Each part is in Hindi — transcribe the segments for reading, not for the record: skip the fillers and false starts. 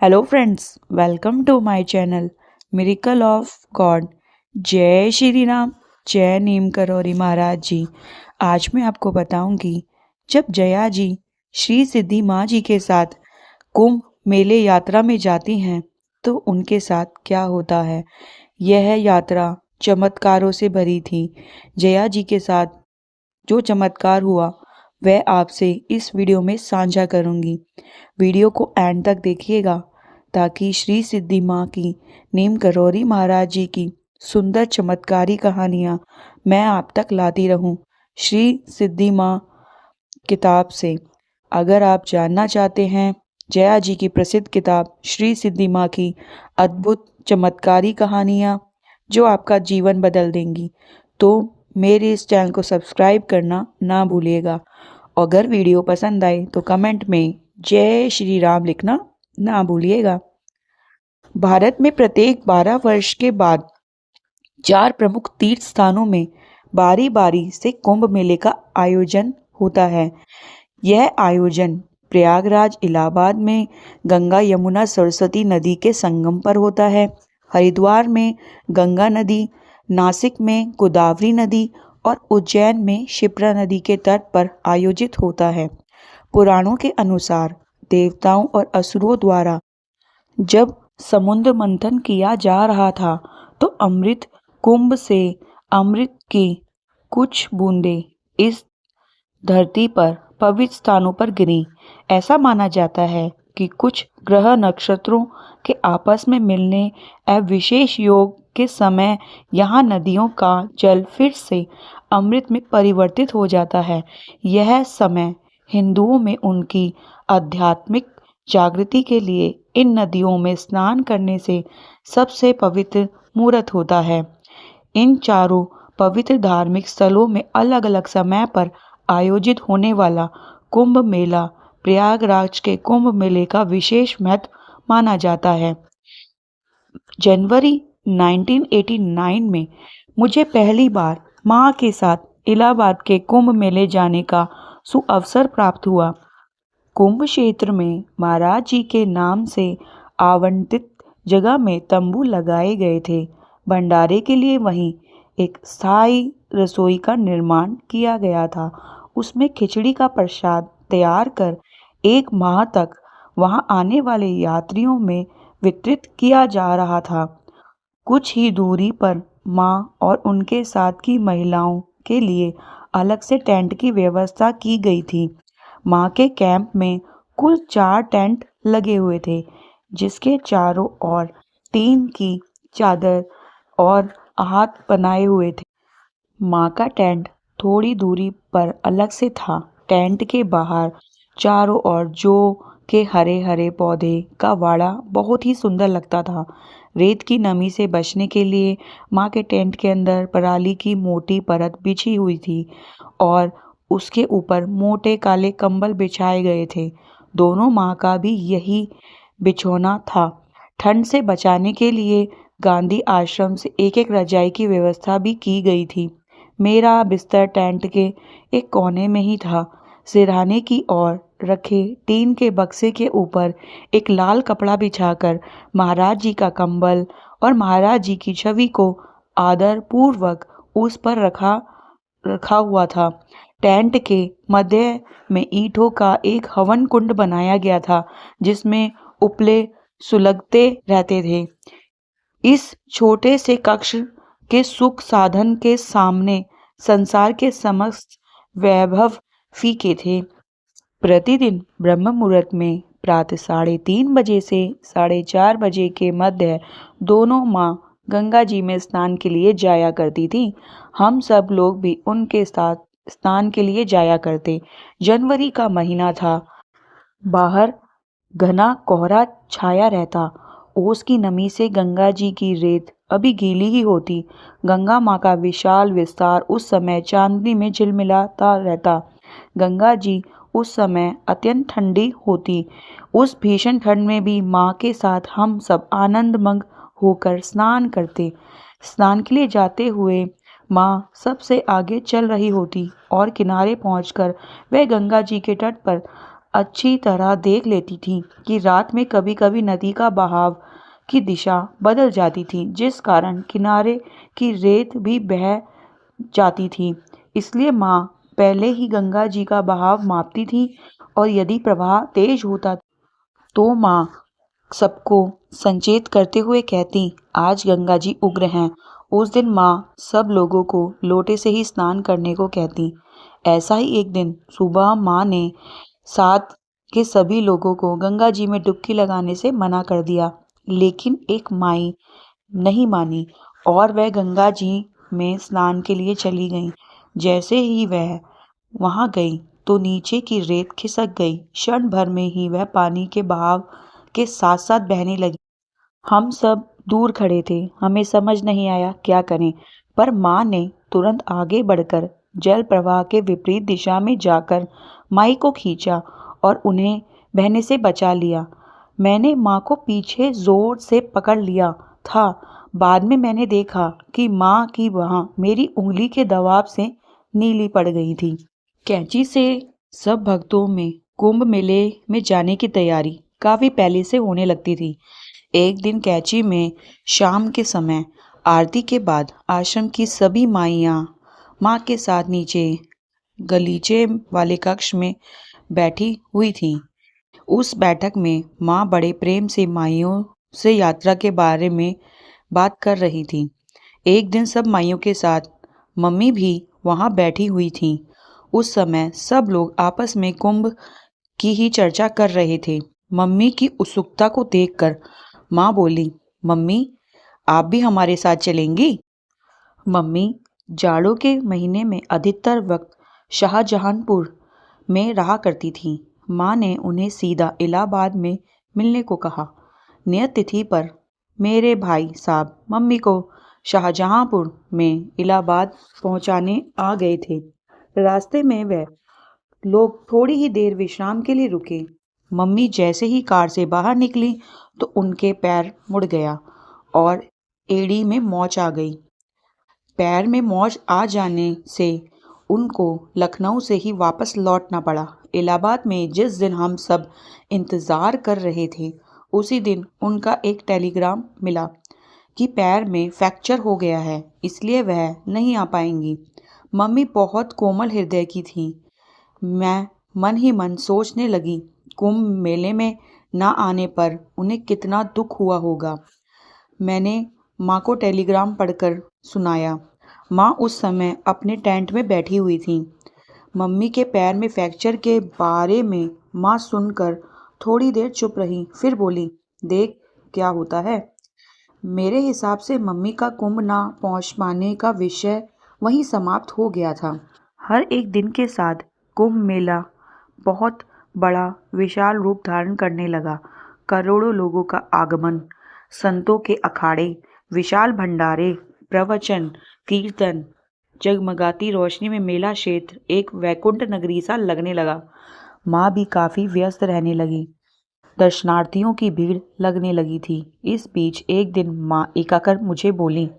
Hello friends, welcome to my channel miracle of God. जय श्री राम, जय नीम करौरी महाराज जी। आज मैं आपको बताऊंगी जब जया जी श्री सिद्धि माँ जी के साथ कुंभ मेले यात्रा में जाती हैं तो उनके साथ क्या होता है। यह यात्रा चमत्कारों से भरी थी। जया जी के साथ जो चमत्कार हुआ वह आपसे इस वीडियो में साझा करूंगी। वीडियो को एंड तक देखिएगा ताकि श्री सिद्धि माँ की, नीम करौरी महाराज जी की सुंदर चमत्कारी कहानियाँ मैं आप तक लाती रहूं श्री सिद्धि माँ किताब से। अगर आप जानना चाहते हैं जया जी की प्रसिद्ध किताब श्री सिद्धि माँ की अद्भुत चमत्कारी कहानियाँ जो आपका जीवन बदल देंगी, तो मेरे इस चैनल को सब्सक्राइब करना ना भूलिएगा। अगर वीडियो पसंद आए तो कमेंट में जय श्री राम लिखना ना भूलिएगा। भारत में प्रत्येक 12 वर्ष के बाद 4 प्रमुख तीर्थ स्थानों में बारी बारी से कुंभ मेले का आयोजन होता है। यह आयोजन प्रयागराज इलाहाबाद में गंगा यमुना सरस्वती नदी के संगम पर होता है, हरिद्वार में गंगा नदी, नासिक में गोदावरी नदी और उज्जैन में शिप्रा नदी के तट पर आयोजित होता है। पुराणों के अनुसार देवताओं और असुरों द्वारा जब समुद्र मंथन किया जा रहा था तो अमृत कुंभ से अमृत की कुछ बूंदें इस धरती पर पवित्र स्थानों पर गिरी। ऐसा माना जाता है कि कुछ ग्रह नक्षत्रों के आपस में मिलने एवं विशेष योग के समय यहाँ नदियों का जल फिर से अमृत में परिवर्तित हो जाता है। यह समय हिंदुओं में उनकी आध्यात्मिक जागृति के लिए इन नदियों में स्नान करने से सबसे पवित्र मुहूर्त होता है। इन चारों पवित्र धार्मिक स्थलों में अलग अलग समय पर आयोजित होने वाला कुंभ मेला प्रयागराज के कुंभ मेले का विशेष महत्व माना जाता है। जनवरी 1989 में मुझे पहली बार माँ के साथ इलाहाबाद के कुंभ मेले जाने का सुअवसर प्राप्त हुआ। कुंभ क्षेत्र में महाराज जी के नाम से आवंटित जगह में तंबू लगाए गए थे। भंडारे के लिए वहीं एक स्थायी रसोई का निर्माण किया गया था। उसमें खिचड़ी का प्रसाद तैयार कर 1 माह तक वहां आने वाले यात्रियों में वितरित किया जा रहा था। कुछ ही दूरी पर माँ और उनके साथ की महिलाओं के लिए अलग से टेंट की व्यवस्था की गई थी। माँ के कैंप में कुल 4 टेंट लगे हुए थे, जिसके चारों ओर टीन की चादर और हाथ बनाए हुए थे। माँ का टेंट थोड़ी दूरी पर अलग से था। टेंट के बाहर चारों ओर जो के हरे हरे पौधे का वाड़ा बहुत ही सुंदर लगता था। रेत की नमी से बचने के लिए माँ के टेंट के अंदर पराली की मोटी परत बिछी हुई थी और उसके ऊपर मोटे काले कंबल बिछाए गए थे। दोनों माँ का भी यही बिछौना था। ठंड से बचाने के लिए गांधी आश्रम से एक एक रजाई की व्यवस्था भी की गई थी। मेरा बिस्तर टेंट के एक कोने में ही था। सिरहाने की ओर रखे टीन के बक्से के ऊपर एक लाल कपड़ा बिछाकर महाराज जी का कंबल और महाराज जी की छवि को आदर पूर्वक उस पर रखा हुआ था। टेंट के मध्य में ईंटों का एक हवन कुंड बनाया गया था, जिसमें उपले सुलगते रहते थे। इस छोटे से कक्ष के सुख साधन के सामने संसार के समस्त वैभव फीके थे। प्रतिदिन ब्रह्म मुहूर्त में प्रातः 3:30 बजे से 4:30 बजे के मध्य दोनों माँ गंगा जी में स्नान के लिए जाया करती थी। हम सब लोग भी उनके साथ स्नान के लिए जाया करते। जनवरी का महीना था। बाहर घना कोहरा छाया रहता। ओस की नमी से गंगा जी की रेत अभी गीली ही होती। गंगा माँ का विशाल विस्तार उस समय चांदनी में झिलमिलाता रहता। गंगा जी उस समय अत्यंत ठंडी होती। उस भीषण ठंड में भी माँ के साथ हम सब आनंदमग्न होकर स्नान करते। स्नान के लिए जाते हुए माँ सबसे आगे चल रही होती और किनारे पहुंचकर वह गंगा जी के तट पर अच्छी तरह देख लेती थी कि रात में कभी कभी नदी का बहाव की दिशा बदल जाती थी, जिस कारण किनारे की रेत भी बह जाती थी। इसलिए माँ पहले ही गंगा जी का बहाव मापती थी और यदि प्रवाह तेज होता तो माँ सबको संचेत करते हुए कहती, आज गंगा जी उग्र हैं। उस दिन माँ सब लोगों को लोटे से ही स्नान करने को कहती। ऐसा ही एक दिन सुबह माँ ने साथ के सभी लोगों को गंगा जी में डुबकी लगाने से मना कर दिया, लेकिन एक माई नहीं मानी और वह गंगा जी में स्नान के लिए चली गई। जैसे ही वह वहां गई तो नीचे की रेत खिसक गई। क्षण भर में ही वह पानी के बहाव के साथ साथ बहने लगी। हम सब दूर खड़े थे, हमें समझ नहीं आया क्या करें, पर माँ ने तुरंत आगे बढ़कर जल प्रवाह के विपरीत दिशा में जाकर माई को खींचा और उन्हें बहने से बचा लिया। मैंने माँ को पीछे जोर से पकड़ लिया था। बाद में मैंने देखा कि माँ की वहां मेरी उंगली के दबाव से नीली पड़ गई थी। कैंची से सब भक्तों में कुंभ मेले में जाने की तैयारी काफी पहले से होने लगती थी। एक दिन कैंची में शाम के समय आरती के बाद आश्रम की सभी माइयाँ माँ के साथ नीचे गलीचे वाले कक्ष में बैठी हुई थीं। उस बैठक में माँ बड़े प्रेम से माइयों से यात्रा के बारे में बात कर रही थी। एक दिन सब माइयों के साथ मम्मी भी वहां बैठी हुई थीं। उस समय सब लोग आपस में कुंभ की ही चर्चा कर रहे थे। मम्मी की उत्सुकता को देखकर माँ बोली, मम्मी आप भी हमारे साथ चलेंगी? मम्मी जाड़ों के महीने में अधिकतर वक्त शाहजहानपुर में रहा करती थी। माँ ने उन्हें सीधा इलाहाबाद में मिलने को कहा। नियत तिथि पर मेरे भाई साहब मम्मी को शाहजहांपुर में इलाहाबाद पहुंचाने आ गए थे। रास्ते में वह लोग थोड़ी ही देर विश्राम के लिए रुके। मम्मी जैसे ही कार से बाहर निकली तो उनके पैर मुड़ गया और एड़ी में मोच आ गई। पैर में मोच आ जाने से उनको लखनऊ से ही वापस लौटना पड़ा। इलाहाबाद में जिस दिन हम सब इंतज़ार कर रहे थे, उसी दिन उनका एक टेलीग्राम मिला कि पैर में फ्रैक्चर हो गया है, इसलिए वह नहीं आ पाएंगी। मम्मी बहुत कोमल हृदय की थी। मैं मन ही मन सोचने लगी, कुंभ मेले में ना आने पर उन्हें कितना दुख हुआ होगा। मैंने माँ को टेलीग्राम पढ़कर सुनाया। माँ उस समय अपने टेंट में बैठी हुई थी। मम्मी के पैर में फ्रैक्चर के बारे में माँ सुनकर थोड़ी देर चुप रही, फिर बोली, देख क्या होता है। मेरे हिसाब से मम्मी का कुंभ ना पहुंच पाने का विषय वहीं समाप्त हो गया था। हर एक दिन के साथ कुंभ मेला बहुत बड़ा विशाल रूप धारण करने लगा। करोड़ों लोगों का आगमन, संतों के अखाड़े, विशाल भंडारे, प्रवचन, कीर्तन, जगमगाती रोशनी में मेला क्षेत्र एक वैकुंठ नगरी सा लगने लगा। माँ भी काफी व्यस्त रहने लगी। दर्शनार्थियों की भीड़ लगने लगी थी। इस बीच एक दिन माँ एकाकर मुझे बोली,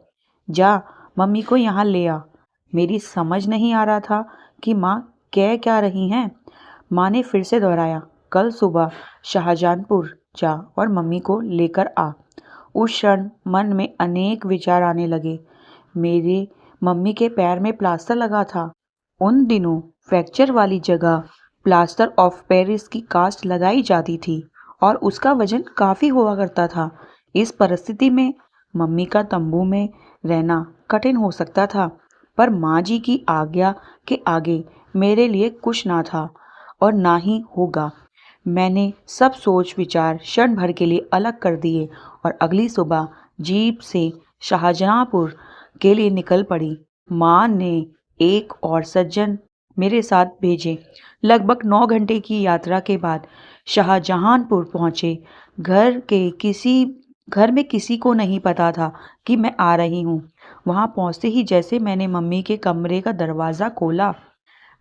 जा मम्मी को यहाँ ले आ। मेरी समझ नहीं आ रहा था कि माँ कह क्या रही हैं। माँ ने फिर से दोहराया, कल सुबह शाहजहानपुर जा और मम्मी को लेकर आ। उस क्षण मन में अनेक विचार आने लगे। मेरे मम्मी के पैर में प्लास्टर लगा था। उन दिनों फ्रैक्चर वाली जगह प्लास्टर ऑफ पेरिस की कास्ट लगाई जाती थी और उसका वजन काफ़ी हुआ करता था। इस परिस्थिति में मम्मी का तंबू में रहना कठिन हो सकता था, पर माँ जी की आज्ञा के आगे मेरे लिए कुछ ना था और ना ही होगा। मैंने सब सोच विचार क्षण भर के लिए अलग कर दिए और अगली सुबह जीप से शाहजहांपुर के लिए निकल पड़ी। माँ ने एक और सज्जन मेरे साथ भेजे। लगभग 9 घंटे की यात्रा के बाद शाहजहांपुर पहुंचे। घर में किसी को नहीं पता था कि मैं आ रही हूँ। वहां पहुंचते ही जैसे मैंने मम्मी के कमरे का दरवाज़ा खोला,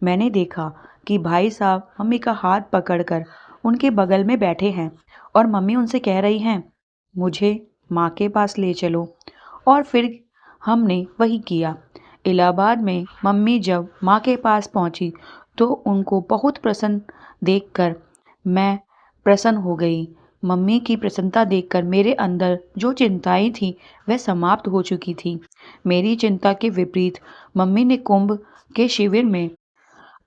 मैंने देखा कि भाई साहब मम्मी का हाथ पकड़कर उनके बगल में बैठे हैं और मम्मी उनसे कह रही हैं, मुझे माँ के पास ले चलो। और फिर हमने वही किया। इलाहाबाद में मम्मी जब माँ के पास पहुंची तो उनको बहुत प्रसन्न देखकर मैं प्रसन्न हो गई। मम्मी की प्रसन्नता देखकर मेरे अंदर जो चिंताएं थी वह समाप्त हो चुकी थी। मेरी चिंता के विपरीत मम्मी ने कुंभ के शिविर में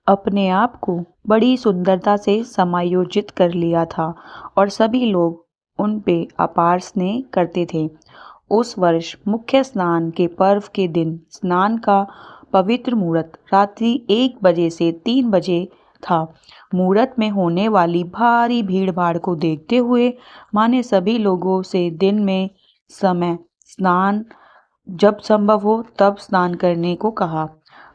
अपने आप को बड़ी सुंदरता से समायोजित कर लिया था और सभी लोग उन पे अपार स्नेह करते थे। उस वर्ष मुख्य स्नान के पर्व के दिन स्नान का पवित्र मुहूर्त रात्रि 1 बजे से 3 बजे था। मुहूर्त में होने वाली भारी भीड़ भाड़ को देखते हुए माँ ने सभी लोगों से दिन में समय स्नान जब संभव हो तब स्नान करने को कहा।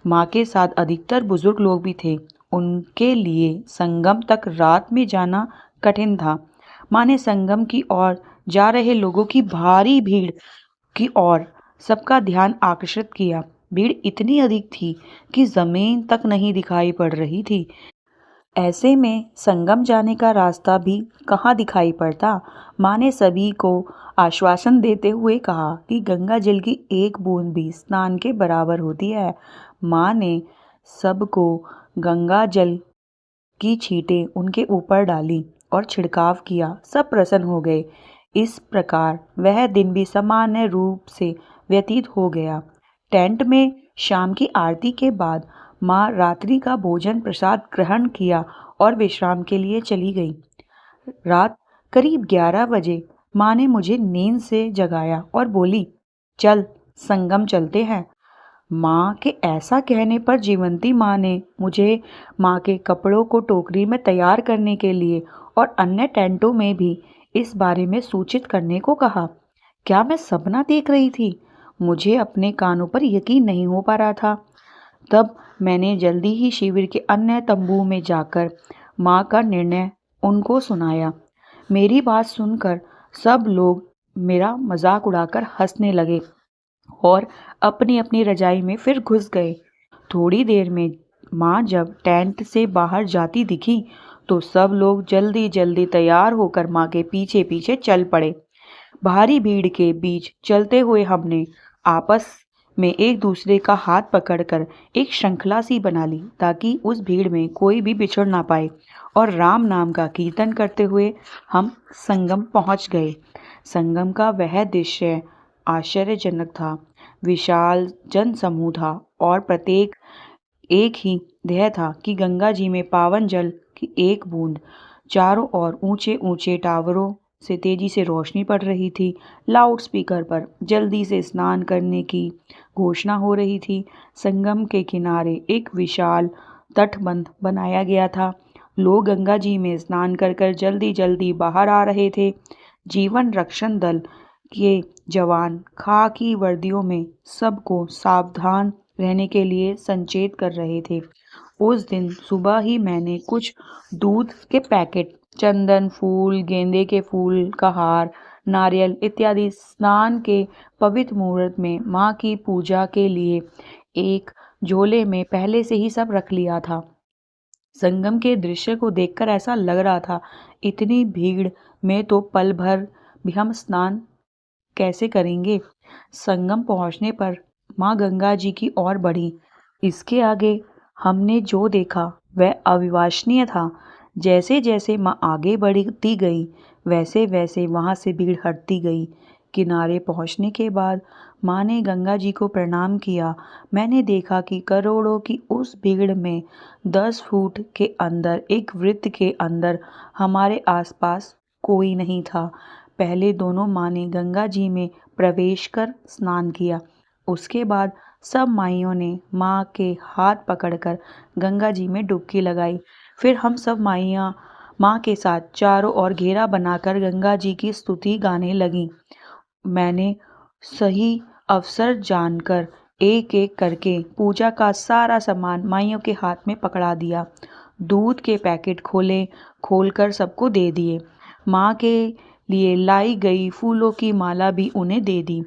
माँ के साथ अधिकतर बुजुर्ग लोग भी थे। उनके लिए संगम तक रात में जाना कठिन था। माँ ने संगम की ओर जा रहे लोगों की भारी भीड़ की ओर सबका ध्यान आकर्षित किया। भीड़ इतनी अधिक थी कि जमीन तक नहीं दिखाई पड़ रही थी। ऐसे में संगम जाने का रास्ता भी कहाँ दिखाई पड़ता। माँ ने सभी को आश्वासन देते हुए कहा कि गंगा जल की एक बूंद भी स्नान के बराबर होती है। माँ ने सबको गंगा जल की छींटें उनके ऊपर डाली और छिड़काव किया। सब प्रसन्न हो गए। इस प्रकार वह दिन भी सामान्य रूप से व्यतीत हो गया। टेंट में शाम की आरती के बाद माँ रात्रि का भोजन प्रसाद ग्रहण किया और विश्राम के लिए चली गई। रात करीब 11 बजे माँ ने मुझे नींद से जगाया और बोली, चल संगम चलते हैं। माँ के ऐसा कहने पर जीवंती माँ ने मुझे माँ के कपड़ों को टोकरी में तैयार करने के लिए और अन्य टेंटों में भी इस बारे में सूचित करने को कहा। क्या मैं सपना देख रही थी? मुझे अपने कानों पर यकीन नहीं हो पा रहा था। तब मैंने जल्दी ही शिविर के अन्य तंबू में जाकर माँ का निर्णय उनको सुनाया। मेरी बात सुनकर सब लोग मेरा मजाक उड़ाकर हंसने लगे और अपनी अपनी रजाई में फिर घुस गए। थोड़ी देर में माँ जब टेंट से बाहर जाती दिखी तो सब लोग जल्दी जल्दी तैयार होकर माँ के पीछे पीछे चल पड़े। भारी भीड़ के बीच चलते हुए हमने आपस में एक दूसरे का हाथ पकड़कर एक श्रृंखला सी बना ली ताकि उस भीड़ में कोई भी पिछड़ ना पाए और राम नाम का कीर्तन करते हुए हम संगम पहुंच गए। संगम का वह दृश्य आश्चर्यजनक था। विशाल जन समूह था और प्रत्येक एक ही ध्येय था कि गंगा जी में पावन जल की एक बूंद। चारों ओर ऊंचे ऊंचे टावरों से तेजी से रोशनी पड़ रही थी। लाउड स्पीकर पर जल्दी से स्नान करने की घोषणा हो रही थी। संगम के किनारे एक विशाल तटबंध बनाया गया था। लोग गंगा जी में स्नान कर कर जल्दी जल्दी बाहर आ रहे थे। जीवन रक्षण दल के जवान खाकी वर्दियों में सबको सावधान रहने के लिए संचेत कर रहे थे। उस दिन सुबह ही मैंने कुछ दूध के पैकेट, चंदन फूल, गेंदे के फूल का हार, नारियल इत्यादि स्नान के पवित्र मुहूर्त में माँ की पूजा के लिए एक झोले में पहले से ही सब रख लिया था। संगम के दृश्य को देखकर ऐसा लग रहा था इतनी भीड़ में तो पल भर भी हम स्नान कैसे करेंगे। संगम पहुंचने पर माँ गंगा जी की ओर बढ़ी। इसके आगे हमने जो देखा वह अविश्वसनीय था। जैसे जैसे माँ आगे बढ़ती गई वैसे वैसे वहां से भीड़ हटती गई। किनारे पहुंचने के बाद माँ ने गंगा जी को प्रणाम किया। मैंने देखा कि करोड़ों की उस भीड़ में 10 फुट के अंदर एक वृत्त के अंदर हमारे आसपास कोई नहीं था। पहले दोनों माँ ने गंगा जी में प्रवेश कर स्नान किया। उसके बाद सब माइयों ने माँ के हाथ पकड़कर गंगा जी में डुबकी लगाई। फिर हम सब माइयाँ माँ के साथ चारों ओर घेरा बनाकर गंगा जी की स्तुति गाने लगीं। मैंने सही अवसर जानकर एक एक करके पूजा का सारा सामान माइयों के हाथ में पकड़ा दिया। दूध के पैकेट खोलकर सबको दे दिए। माँ के लिए लाई गई फूलों की माला भी उन्हें दे दी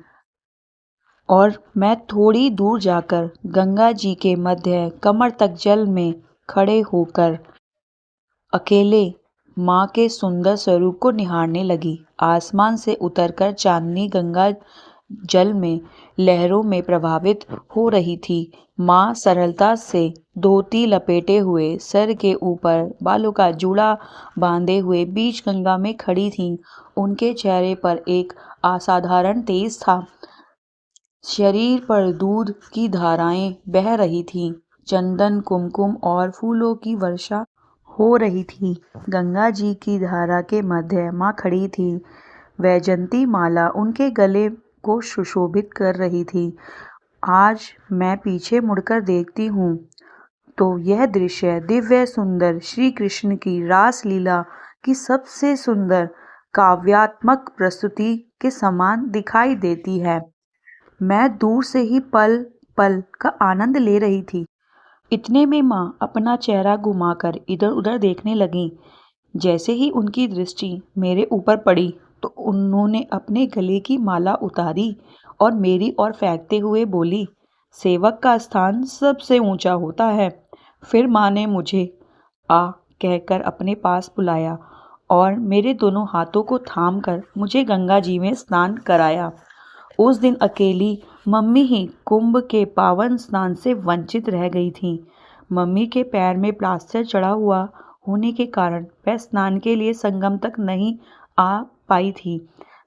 और मैं थोड़ी दूर जाकर गंगा जी के मध्य कमर तक जल में खड़े होकर अकेले माँ के सुंदर स्वरूप को निहारने लगी। आसमान से उतरकर चांदनी गंगा जल में लहरों में प्रभावित हो रही थी। माँ सरलता से धोती लपेटे हुए, सर के ऊपर बालों का जूड़ा बांधे हुए बीच गंगा में खड़ी थीं। उनके चेहरे पर एक असाधारण तेज था। शरीर पर दूध की धाराएं बह रही थीं। चंदन, कुमकुम और फूलों की वर्षा हो रही थी। गंगा जी की धारा के मध्य माँ खड़ी थी। वैजयंती माला उनके गले को सुशोभित कर रही थी। आज मैं पीछे मुड़कर देखती हूँ तो यह दृश्य दिव्य सुंदर श्री कृष्ण की रास लीला की सबसे सुंदर काव्यात्मक प्रस्तुति के समान दिखाई देती है। मैं दूर से ही पल पल का आनंद ले रही थी। इतने में माँ अपना चेहरा घुमाकर इधर उधर देखने लगी। जैसे ही उनकी दृष्टि मेरे ऊपर पड़ी तो उन्होंने अपने गले की माला उतारी और मेरी ओर फेंकते हुए बोली, सेवक का स्थान सबसे ऊंचा होता है। फिर माँ ने मुझे आ कहकर अपने पास बुलाया और मेरे दोनों हाथों को थामकर मुझे गंगा जी में स्नान कराया। उस दिन अकेली मम्मी ही कुंभ के पावन स्नान से वंचित रह गई थी। मम्मी के पैर में प्लास्टर चढ़ा हुआ होने के कारण वह स्नान के लिए संगम तक नहीं आ पाई थी।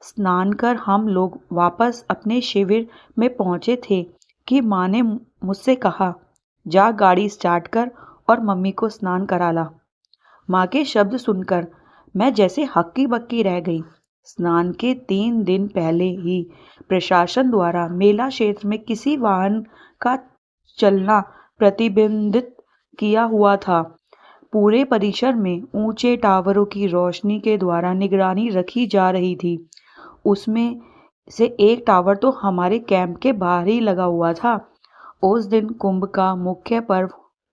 स्नान कर हम लोग वापस अपने शिविर में पहुंचे थे कि माँ ने मुझसे कहा, जा गाड़ी स्टार्ट कर और मम्मी को स्नान करा ला। माँ के शब्द सुनकर मैं जैसे हक्की बक्की रह गई। स्नान के 3 दिन पहले ही प्रशासन द्वारा मेला क्षेत्र में किसी वाहन का चलना प्रतिबंधित किया हुआ था। पूरे परिसर में ऊंचे टावरों की रोशनी के द्वारा निगरानी रखी जा रही थी। उसमें से एक टावर तो हमारे कैंप के बाहर ही लगा हुआ था। उस दिन कुंभ का मुख्य पर्व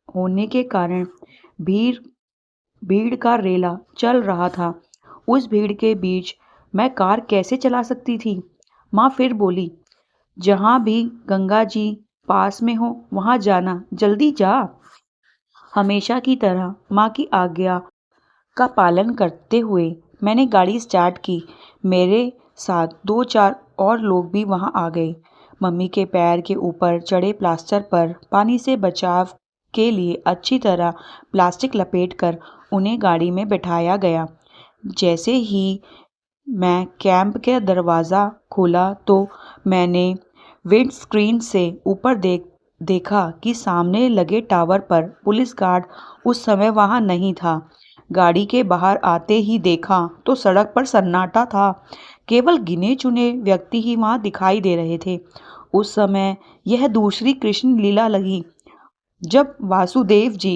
होने के कारण भीड़ का रेला चल रहा था। उस भीड़ के बीच मैं कार कैसे चला सकती थी? माँ फिर बोली, जहाँ भी गंगा जी पास में हो वहां जाना, जल्दी जा। हमेशा की तरह माँ की आज्ञा का पालन करते हुए मैंने गाड़ी स्टार्ट की। मेरे साथ 2-4 और लोग भी वहां आ गए। मम्मी के पैर के ऊपर चढ़े प्लास्टर पर पानी से बचाव के लिए अच्छी तरह प्लास्टिक लपेटकर उन्हें गाड़ी में बैठाया गया। जैसे ही मैं कैंप का दरवाज़ा खोला तो मैंने विंड स्क्रीन से ऊपर देखा कि सामने लगे टावर पर पुलिस गार्ड उस समय वहां नहीं था। गाड़ी के बाहर आते ही देखा तो सड़क पर सन्नाटा था। केवल गिने चुने व्यक्ति ही वहां दिखाई दे रहे थे। उस समय यह दूसरी कृष्ण लीला लगी जब वासुदेव जी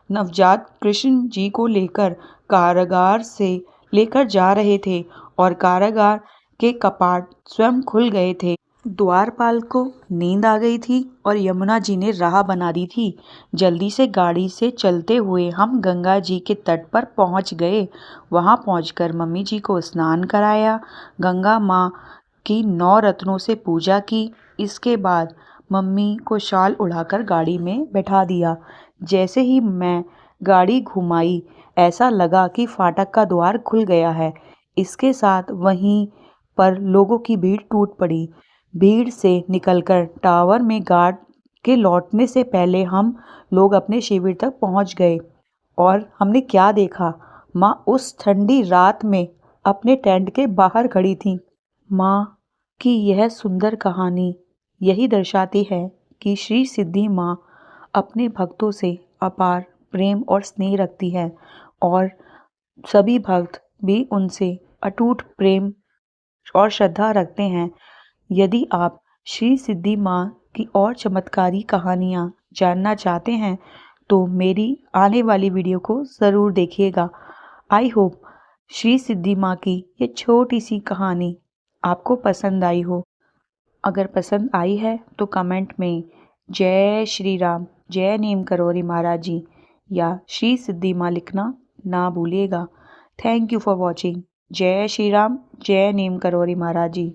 नवजात कृष्ण जी को लेकर कारागार से लेकर जा रहे थे और कारागार के कपाट स्वयं खुल गए थे। द्वारपाल को नींद आ गई थी और यमुना जी ने राह बना दी थी। जल्दी से गाड़ी से चलते हुए हम गंगा जी के तट पर पहुंच गए। वहां पहुंचकर मम्मी जी को स्नान कराया, गंगा माँ की 9 रत्नों से पूजा की। इसके बाद मम्मी को शाल उड़ाकर गाड़ी में बैठा दिया। जैसे ही मैं गाड़ी घुमाई ऐसा लगा कि फाटक का द्वार खुल गया है। इसके साथ वहीं पर लोगों की भीड़ टूट पड़ी। भीड़ से निकलकर टावर में गार्ड के लौटने से पहले हम लोग अपने शिविर तक पहुंच गए। और हमने क्या देखा, माँ उस ठंडी रात में अपने टेंट के बाहर खड़ी थी। माँ की यह सुंदर कहानी यही दर्शाती है कि श्री सिद्धि माँ अपने भक्तों से अपार प्रेम और स्नेह रखती है और सभी भक्त भी उनसे अटूट प्रेम और श्रद्धा रखते हैं। यदि आप श्री सिद्धि माँ की और चमत्कारी कहानियाँ जानना चाहते हैं तो मेरी आने वाली वीडियो को ज़रूर देखिएगा। आई होप श्री सिद्धि माँ की ये छोटी सी कहानी आपको पसंद आई हो। अगर पसंद आई है तो कमेंट में जय श्री राम, जय नीम करोरी महाराज जी या श्री सिद्धि माँ लिखना ना भूलिएगा। Thank you for watching. जय श्री राम, जय नीम करोरी महाराज जी।